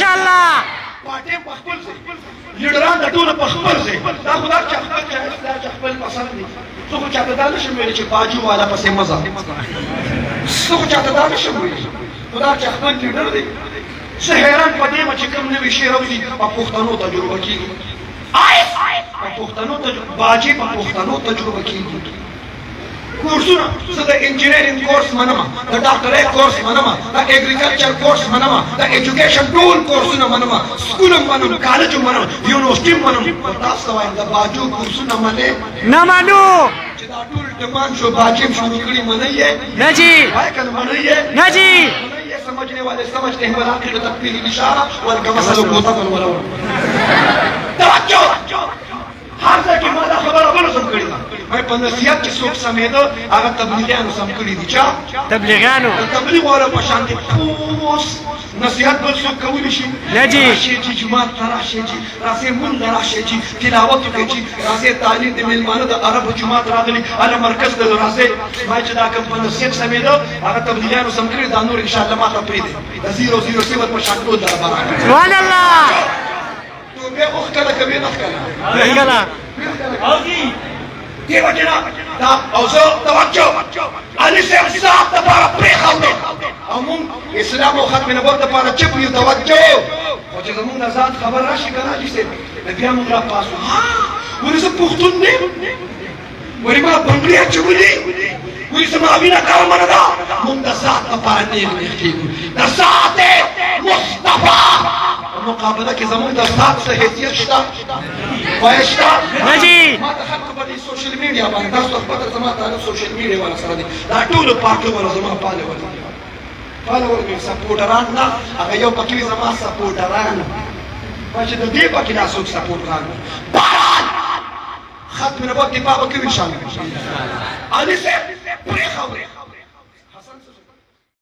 انشاءالله پارټي په خپل ځای لیډران د ټولو په خپل ځای دا خو دا چې خپل پسند دي زه خو چاته دا نشم ویلی چې باجو والا پسې مزه زه خو چاته دا نشم ویلی خو دا چې خپل لیډر دی زه حیران په دې یم چې کوم نوي شی راوځي په پښتنو تجربه کېږي په پښتنو باجې په پښتنو تجربه کېږي کورسونه زه د انجینرینګ کورس منم د ډاکټرۍ کورس منم د اګریکلچر کورس منم د ایجوکیشن ټول کورسونه منم سکول هم منم کالج هم منم یونیورسټي هم منم تاسو ته وایم د باجو کورسونه منې نه منو چې دا ټول ډمان شو باجې شروع کړي منئ یې نه جی وایه که نه منئ یې نه جی समझने वाले समझते हैं बला के तकबीर इशारा والقمص القوطه والورور توجه هر ځای کې ما دا خبره بله سم کړې ده وایي په نصیحت کې څوک سمېده هغه تبلیغیانو سم کړي دي چا تبلیغیانو د تبلیغ والا په شان دي اوس نصیحت بل څوک کولی شي نه جی راشئ چې جومات ته راشئ چې راځئ مونږ ته راشئ چې تلاوت وکړئ چې راځئ تعلیم د میلمانه د عربو جومات راغلي هله مرکز ته راځئ وایي چې دا کوم په نصیحت سمېده هغه تبلیغیانو سم کړي دا نور انشاءالله ما ته پرېږدئ د 007 په شان ټول در برابر سبحان الله توبې اوښکله کوي نه ښکله کله دې وجه نه دا او زه توجه علي صاحب صاحب دپاره پرېښودو او مونږ اسلام او ختم نبوت دپاره چپ یو توجه خو چې زمونږ نه ځان خبر راشي که نه حاجي صاحب نو بیا مونږ راپاسو ولې زه پښتون نه یم ولې ما بنګړي اچولي ولې زما وینه ګرمه نه ده مونږ د ذات دپاره نیغ نیغ کېږو د ذات مصطفی مقابله کې زموږ د ذات څه حیثیت شته وایه شته نه جی ما د خلکو په دې سوشل میډیا باندې تاسو ته پته زما تعلق سوشل میډیا والا سره دی دا ټولو پارټیو والا زما فالوور دي فالوور مې سپورټران نه هغه یو پکې وي زما سپورټران وایي چې د دې پکې دا څوک سپورټران بهرحال ختم نبوت دفاع به کوي انشاءالله علي صاحب